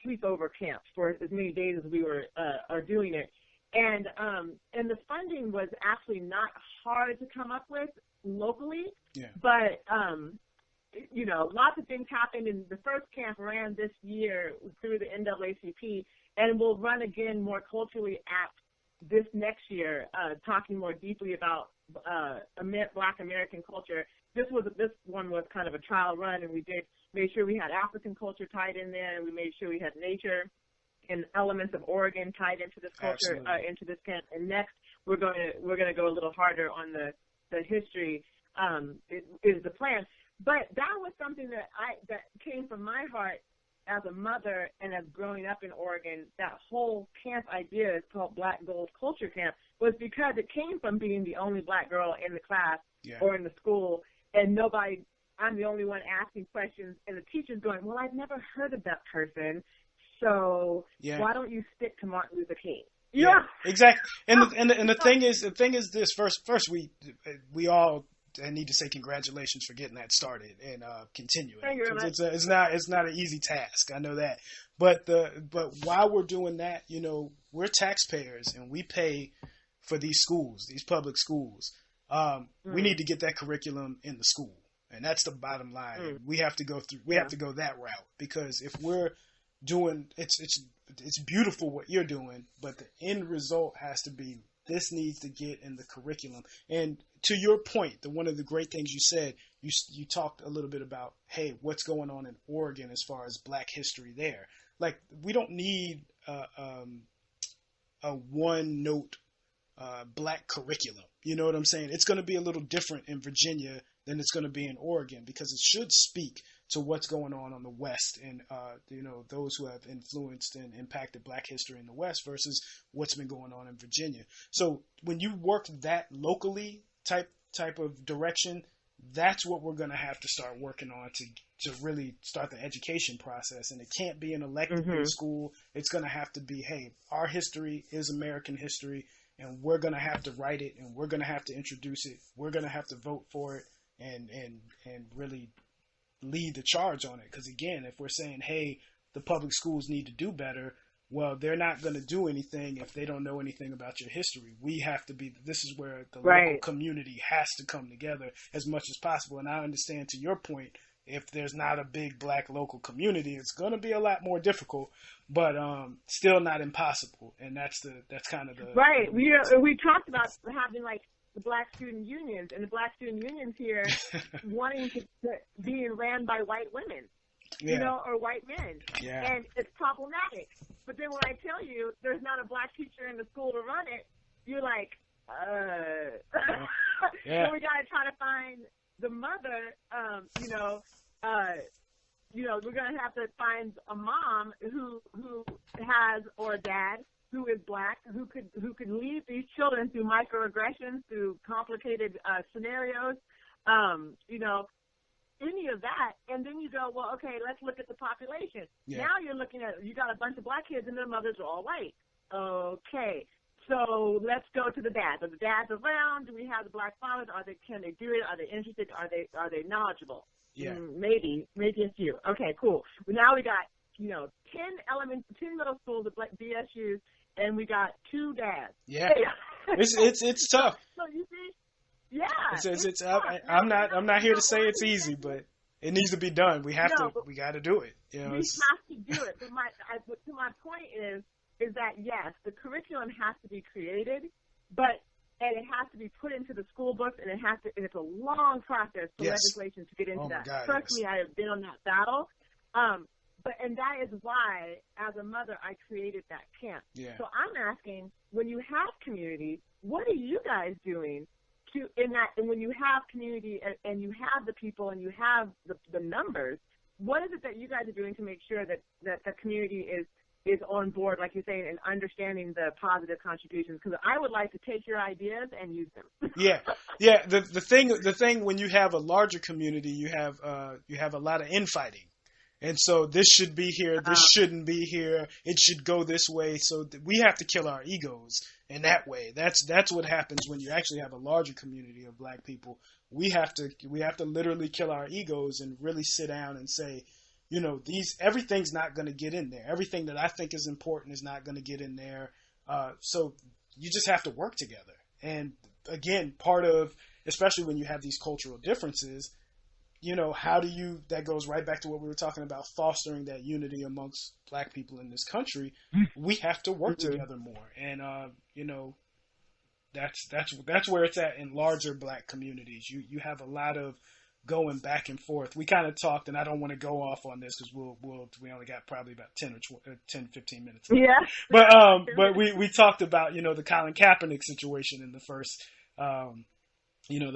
sleepover camp for as many days as we are doing it. And the funding was actually not hard to come up with locally, but you know, lots of things happened, and the first camp ran this year through the NAACP, and will run again more culturally apt this next year, talking more deeply about Black American culture. This one was kind of a trial run, and we made sure we had African culture tied in there, and we made sure we had nature and elements of Oregon tied into this culture, into this camp. And next, we're going to go a little harder on the history. Is the plan. But that was something that came from my heart as a mother and as growing up in Oregon. That whole camp idea is called Black Gold Culture Camp was because it came from being the only Black girl in the class or in the school, and I'm the only one asking questions, and the teacher's going, well, I've never heard of that person, so why don't you stick to Martin Luther King? Yeah, exactly. And the thing is this. First we all need to say congratulations for getting that started and continuing. Thank you very much. It's not an easy task. I know that. But while we're doing that, you know, we're taxpayers and we pay for these schools, these public schools. We need to get that curriculum in the school, and that's the bottom line. We have to go that route because if we're doing it's beautiful what you're doing, but the end result has to be this needs to get in the curriculum. And to your point, one of the great things you said, you talked a little bit about, hey, what's going on in Oregon as far as Black history there. Like, we don't need a one-note Black curriculum. You know what I'm saying? It's going to be a little different in Virginia than it's going to be in Oregon because it should speak to what's going on the West and, you know, those who have influenced and impacted Black history in the West versus what's been going on in Virginia. So when you work that locally type of direction, that's what we're going to have to start working on to really start the education process. And it can't be an elective in school. It's going to have to be, hey, our history is American history, and we're going to have to write it, and we're going to have to introduce it. We're going to have to vote for it and really lead the charge on it. Because again, if we're saying, hey, the public schools need to do better, well, they're not going to do anything if they don't know anything about your history. We have to be, this is where the local community has to come together as much as possible. And I understand, to your point, if there's not a big Black local community, it's going to be a lot more difficult, but still not impossible. And that's kind of the right. We talked about having like the Black student unions, and the Black student unions here wanting to be ran by white women, you know, or white men, and it's problematic. But then when I tell you there's not a Black teacher in the school to run it, you're like, so we got to try to find the mother, we're going to have to find a mom who has, or a dad who is Black, who could lead these children through microaggressions, through complicated scenarios, any of that. And then you go, well, okay, let's look at the population. Now you're looking at, you got a bunch of Black kids and their mothers are all white. Okay. So let's go to the dads. Are the dads around? Do we have the Black fathers? Can they do it? Are they interested? Are they knowledgeable? Maybe a few. Okay, cool. Well, now we got 10 middle schools, the BSUs, and we got 2 dads. Yeah, it's tough. So you see, yeah, It's tough. I'm not here to say it's easy, but it needs to be done. We got to do it. You know, we have to do it. But my point is that yes, the curriculum has to be created, and it has to be put into the school books, and it's a long process for legislation to get into that. God, Trust me, I have been on that battle. And that is why, as a mother, I created that camp. Yeah. So I'm asking, when you have community, what are you guys doing and when you have community and you have the people and you have the numbers, what is it that you guys are doing to make sure that the community is on board, like you're saying, and understanding the positive contributions? Because I would like to take your ideas and use them. Yeah. The thing when you have a larger community, you have a lot of infighting. And so this should be here, this shouldn't be here, it should go this way. So we have to kill our egos in that way. That's what happens when you actually have a larger community of black people. We have to literally kill our egos and really sit down and say, you know, everything's not going to get in there. Everything that I think is important is not going to get in there. So you just have to work together. And again, part of, especially when you have these cultural differences, you know, that goes right back to what we were talking about, fostering that unity amongst black people in this country. We have to work together more. And, you know, that's where it's at in larger black communities. You have a lot of going back and forth. We kind of talked, and I don't want to go off on this because we only got probably about 10, 15 minutes left. Yeah. But we talked about, you know, the Colin Kaepernick situation in the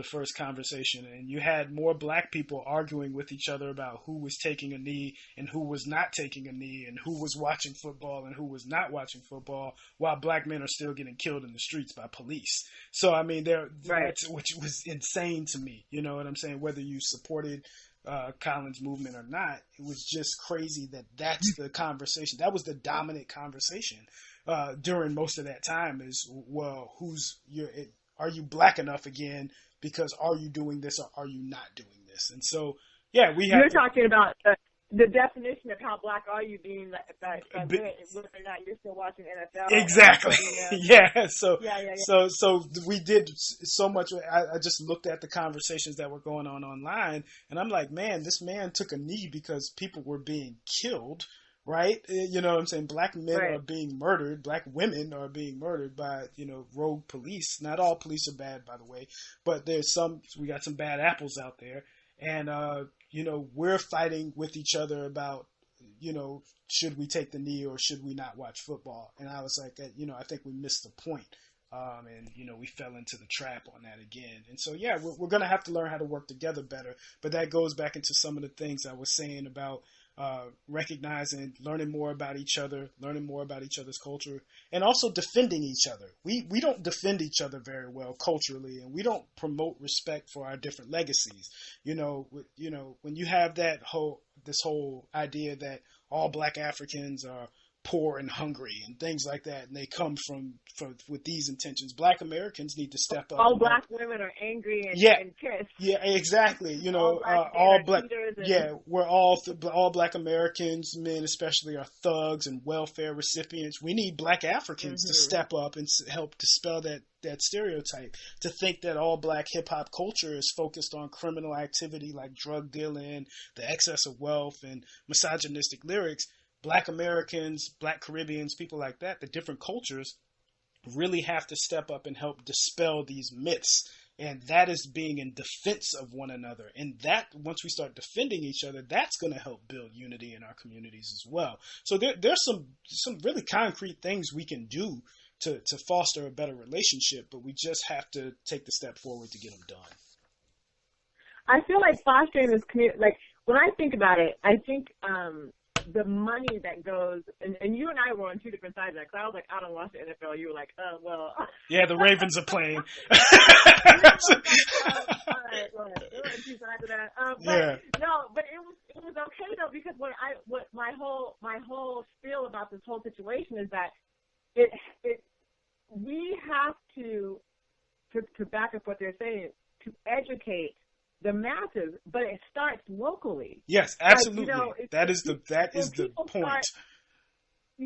first conversation, and you had more black people arguing with each other about who was taking a knee and who was not taking a knee and who was watching football and who was not watching football, while black men are still getting killed in the streets by police. So, I mean, which was insane to me. You know what I'm saying? Whether you supported Colin's movement or not, it was just crazy that's the conversation. That was the dominant conversation during most of that time is, well, are you black enough again? Because are you doing this or are you not doing this? And so, yeah, you're talking about the definition of how black are you being whether or not you're still watching NFL. Exactly. Yeah. So we did so much. I just looked at the conversations that were going on online, and I'm like, man, this man took a knee because people were being killed. Right? You know what I'm saying? Black men are being murdered. Black women are being murdered by, you know, rogue police. Not all police are bad, by the way, but we got some bad apples out there. And, you know, we're fighting with each other about, you know, should we take the knee or should we not watch football? And I was like, you know, I think we missed the point. And, you know, we fell into the trap on that again. And so, yeah, we're going to have to learn how to work together better. But that goes back into some of the things I was saying about recognizing, learning more about each other, learning more about each other's culture, and also defending each other. We don't defend each other very well culturally, and we don't promote respect for our different legacies. You know, when you have this whole idea that all black Africans are poor and hungry and things like that, and they come from with these intentions. Black Americans need to step up. All black women are angry and pissed. Yeah, exactly. You know, we're all black Americans, men especially, are thugs and welfare recipients. We need black Africans to step up and help dispel that stereotype. To think that all black hip hop culture is focused on criminal activity like drug dealing, the excess of wealth, and misogynistic lyrics. Black Americans, Black Caribbeans, people like that, the different cultures really have to step up and help dispel these myths. And that is being in defense of one another. And that, once we start defending each other, that's going to help build unity in our communities as well. So there's some really concrete things we can do to foster a better relationship, but we just have to take the step forward to get them done. I feel like fostering this community, like when I think about it, I think the money that goes, and you and I were on two different sides of that, because I was like, I don't watch the NFL. You were like, well. Yeah, the Ravens are playing. All right, go ahead. There were two sides of that. But it was okay though, because what my whole spiel about this whole situation is that we have to back up what they're saying, to educate the masses, but it starts locally. Yes, absolutely. Like, that is the point.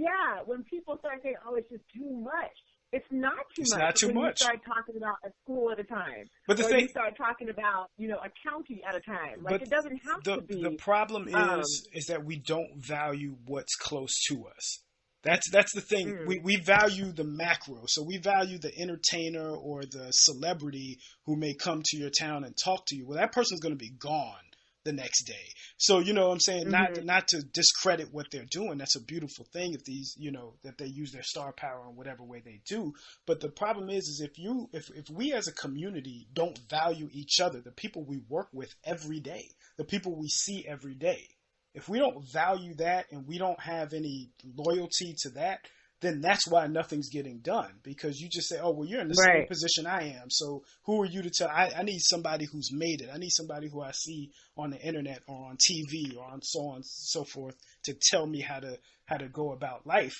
yeah, when people start saying, "Oh, it's just too much," it's not too It's much. not too when much. you start talking about a school at a time, But the or thing, you start talking about, a county at a time, like but it doesn't have to the be. problem Um, is that we don't value what's close to us. That's the thing. mm, We value the macro. So we value the entertainer or the celebrity who may come to your town and talk to you. Well, that person's going to be gone the next day. So, you know what I'm saying? mm-hmm. Not to discredit what they're doing. That's a beautiful thing if these, that they use their star power in whatever way they do. But the problem is if we as a community don't value each other, the people we work with every day, the people we see every day, if we don't value that and we don't have any loyalty to that, then that's why nothing's getting done. Because you just say, oh, well, you're in the same Right. position I am. So who are you to tell? I need somebody who's made it. I need somebody who I see on the internet or on TV or on so on and so forth to tell me how to go about life.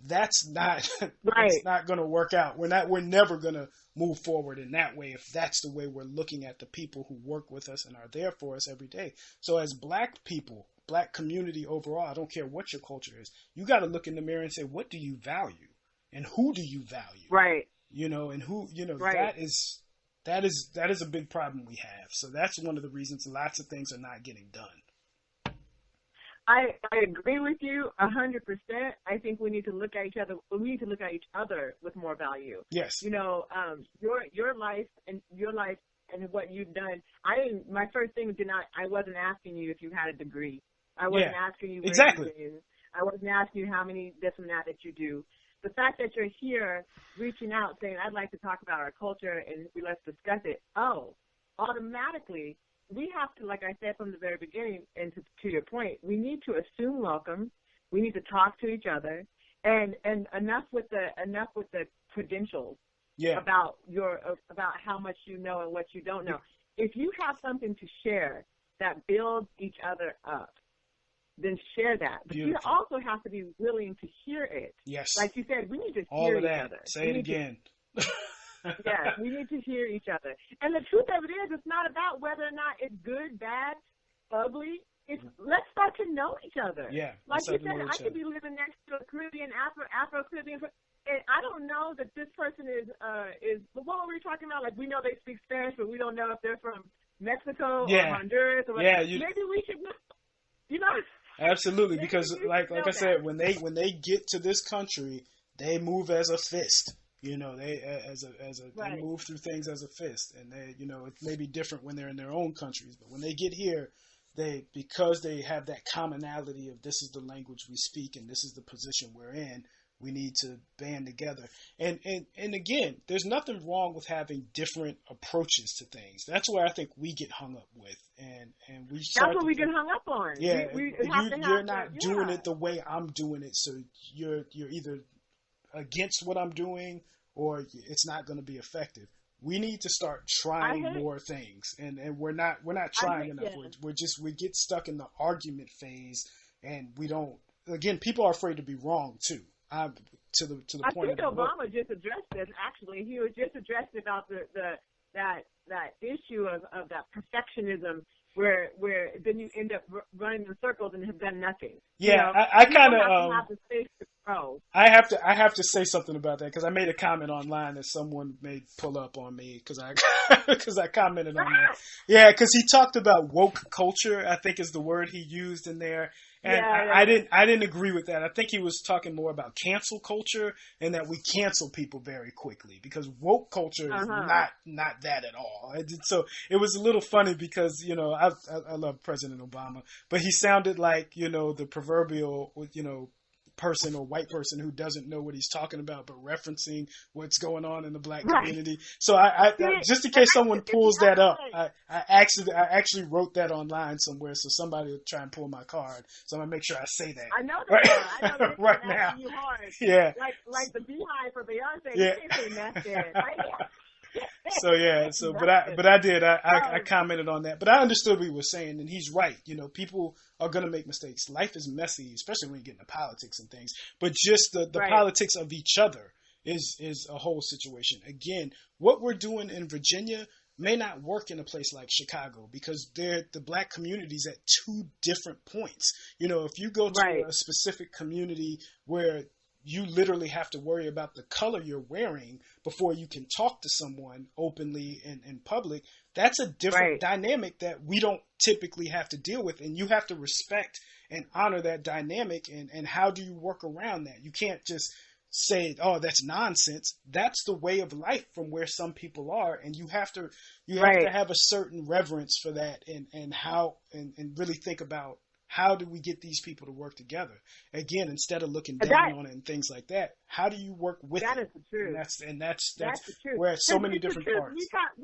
That's not Right. it's not going to work out. We're never going to move forward in that way if that's the way we're looking at the people who work with us and are there for us every day. So as Black people, Black community overall, I don't care what your culture is, you got to look in the mirror and say, what do you value and who do you value? Right. And who, Right. that is a big problem we have. So that's one of the reasons lots of things are not getting done. I agree with you 100%. I think we need to look at each other. We need to look at each other with more value. Yes. Your life and what you've done. My first thing I wasn't asking you if you had a degree. I wasn't asking you where exactly. you've been. I wasn't asking you how many this and that you do. The fact that you're here reaching out saying, I'd like to talk about our culture and let's discuss it. Oh, automatically, we have to, like I said from the very beginning, and to your point, we need to assume welcome. We need to talk to each other, and enough with the credentials about how much you know and what you don't know. If you have something to share that builds each other up, then share that. But Beautiful. you also have to be willing to hear it. Yes. Like you said, we need to all hear of each that. other. Say it again. Yeah, we need to hear each other. And the truth of it is, it's not about whether or not it's good, bad, ugly. Let's start to know each other. Yeah. Like you said, I could be living next to a Caribbean, Afro-Caribbean, and I don't know that this person is what were we talking about? Like, we know they speak Spanish, but we don't know if they're from Mexico or Honduras or whatever. Maybe we should know. Absolutely, because like I said, when they get to this country, they move as a fist. They they move through things as a fist, and it may be different when they're in their own countries, but when they get here, because they have that commonality of this is the language we speak and this is the position we're in, we need to band together. And again, there's nothing wrong with having different approaches to things. That's where I think we get hung up with, and that's what we get hung up on. Yeah, you're not doing it the way I'm doing it, so you're either against what I'm doing or it's not going to be effective. We need to start trying more things, and we're not trying enough. We get stuck in the argument phase, and we don't. Again, people are afraid to be wrong too. To the point. I think Obama just addressed this. Actually, he was just addressing about that issue of that perfectionism, where then you end up running in circles and have done nothing. Yeah, I kind of have the space to grow. I have to say something about that because I made a comment online that someone may pull up on me because I commented on that. Yeah, because he talked about woke culture, I think is the word he used in there. And I didn't agree with that. I think he was talking more about cancel culture and that we cancel people very quickly because woke culture is not that at all. So it was a little funny because, I love President Obama, but he sounded like, the proverbial, person or white person who doesn't know what he's talking about, but referencing what's going on in the Black community. So I just in case someone pulls that up, I actually wrote that online somewhere, so somebody will try and pull my card. So I'm gonna make sure I say that. I know that. I know that right now. You hard. Yeah. Like the beehive for Beyonce. Yeah. You can't say that. Right? But I did. I commented on that. But I understood what he was saying, and he's right. People are going to make mistakes. Life is messy, especially when you get into politics and things. But just the politics of each other is a whole situation. Again, what we're doing in Virginia, may not work in a place like Chicago because the black community's at two different points. You know, if you go to Right. a specific community where you literally have to worry about the color you're wearing before you can talk to someone openly in public, that's a different Right. dynamic that we don't typically have to deal with. And you have to respect and honor that dynamic. And how do you work around that? You can't just say, oh, that's nonsense. That's the way of life from where some people are. And you have to Right. have a certain reverence for that and how, and really think about, how do we get these people to work together? Again, instead of looking down on it and things like that, how do you work with that it? is the truth. And that's the truth. where so many It's the different truth. parts.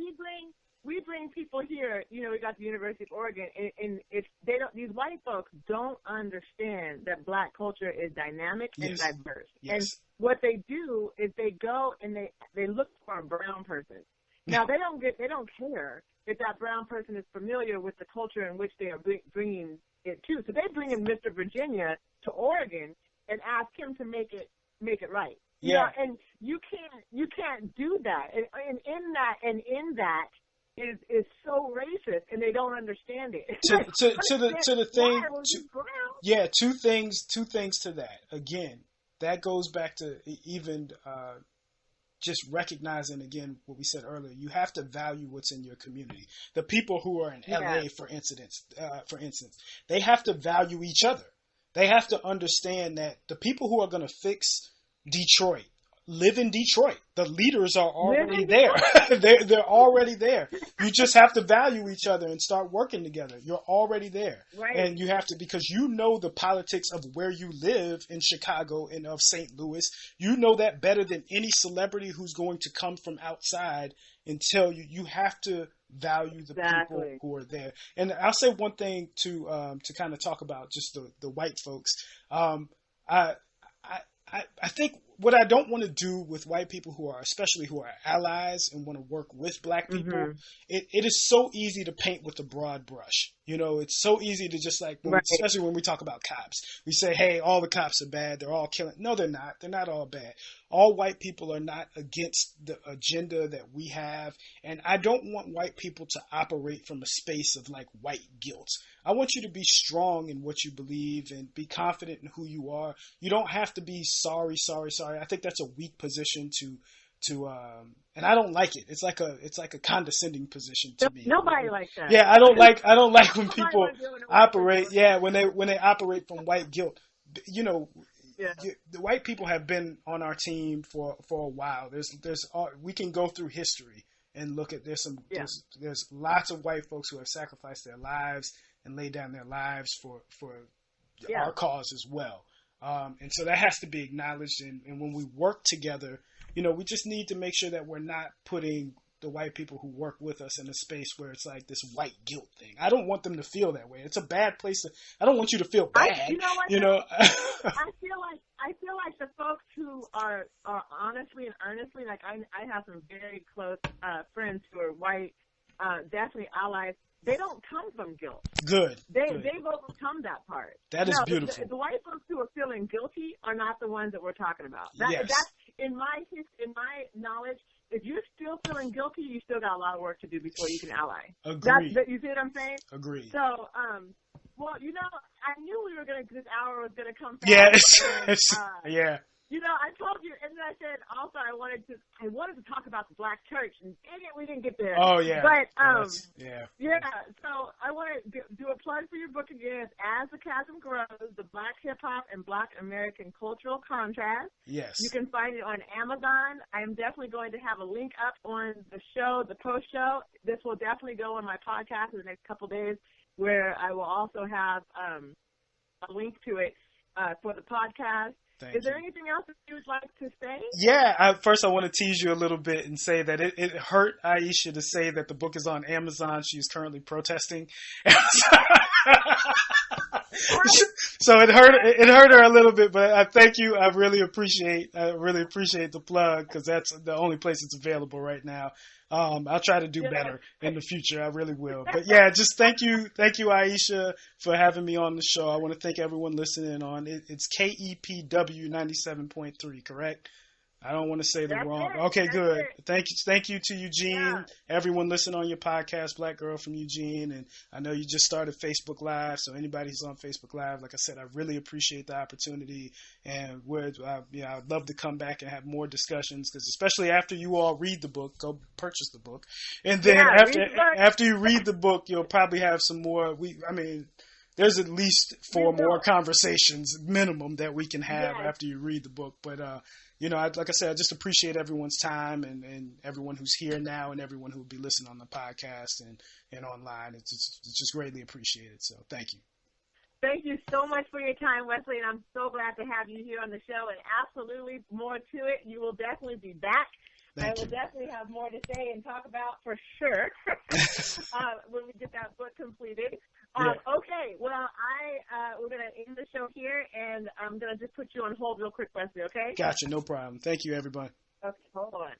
We bring people here. You know, we got the University of Oregon, and it's these white folks don't understand that black culture is dynamic and Yes. diverse. Yes. And what they do is they go and they look for a brown person. Now they don't care if that brown person is familiar with the culture in which they are bringing it to. So they bring in Mr. Virginia to Oregon and ask him to make it right. You know, and you can't do that. And in that is so racist, and they don't understand it. To the thing. Yeah, two things to that. Again, that goes back to even just recognizing, again, what we said earlier. You have to value what's in your community. The people who are in LA, for instance, they have to value each other. They have to understand that the people who are going to fix Detroit live in Detroit. The leaders are already there. They're already there. You just have to value each other and start working together. You're already there. Right. And you have to, because you know the politics of where you live in Chicago and of St. Louis. You know that better than any celebrity who's going to come from outside and tell you. You have to value the people who are there. And I'll say one thing to kind of talk about just the white folks. I think what I don't want to do with white people especially who are allies and want to work with black people, it is so easy to paint with a broad brush. You know, it's so easy to just especially when we talk about cops, we say, hey, all the cops are bad. They're all killing. No, they're not. They're not all bad. All white people are not against the agenda that we have. And I don't want white people to operate from a space of white guilt. I want you to be strong in what you believe and be confident in who you are. You don't have to be sorry. I think that's a weak position to and I don't like it. It's like a condescending position to me. Nobody likes that. Yeah, I don't like when people operate. Yeah, when they operate from white guilt. You know, the white people have been on our team for a while. We can go through history and look at there's lots of white folks who have sacrificed their lives and laid down their lives for our cause as well. And so that has to be acknowledged. And when we work together, you know, we just need to make sure that we're not putting the white people who work with us in a space where it's like this white guilt thing. I don't want them to feel that way. It's a bad place I don't want you to feel bad. You know what? You know? I feel like the folks who are honestly and earnestly, like I have some very close friends who are white, definitely allies. They don't come from guilt. Good. They've overcome that part. That is beautiful. The white folks who are feeling guilty are not the ones that we're talking about. Yes. That's in my knowledge. If you're still feeling guilty, you still got a lot of work to do before you can ally. Agreed. You see what I'm saying? Agreed. So, well, you know, I knew this hour was gonna come fast. Yeah. You know, I told you, and then I said also I wanted to talk about the black church, and dang it, we didn't get there. Oh yeah. But yeah. So I want to do a plug for your book again. As the Chasm Grows: The Black Hip Hop and Black American Cultural Contrast. Yes. You can find it on Amazon. I am definitely going to have a link up on the show, the post show. This will definitely go on my podcast in the next couple of days, where I will also have a link to it for the podcast. Is there anything else that you would like to say? Yeah, first I want to tease you a little bit and say that it hurt Aisha to say that the book is on Amazon. She's currently protesting. So it hurt her a little bit, but I thank you. I really appreciate the plug, because that's the only place it's available right now. I'll try to do better in the future. I really will. But yeah, just thank you, Aisha, for having me on the show. I want to thank everyone listening on. It's KEPW 97.3, correct? I don't want to say the That's wrong. it. Okay, That's good. it. Thank you to Eugene. Yeah. Everyone listen on your podcast, Black Girl from Eugene. And I know you just started Facebook Live, so anybody who's on Facebook Live, like I said, I really appreciate the opportunity. And I'd love to come back and have more discussions, because especially after you all read the book, go purchase the book, and then after you read the book, you'll probably have some more. There's at least 4 more conversations minimum that we can have after you read the book. But, like I said, I just appreciate everyone's time and everyone who's here now and everyone who will be listening on the podcast and online. It's just greatly appreciated. So thank you. Thank you so much for your time, Wesley, and I'm so glad to have you here on the show, and absolutely more to it. You will definitely be back. I will definitely have more to say and talk about for sure when we get that book completed. Okay, well, we're going to end the show here, and I'm going to just put you on hold real quick, Wesley, okay? Gotcha, no problem. Thank you, everybody. Okay, hold on.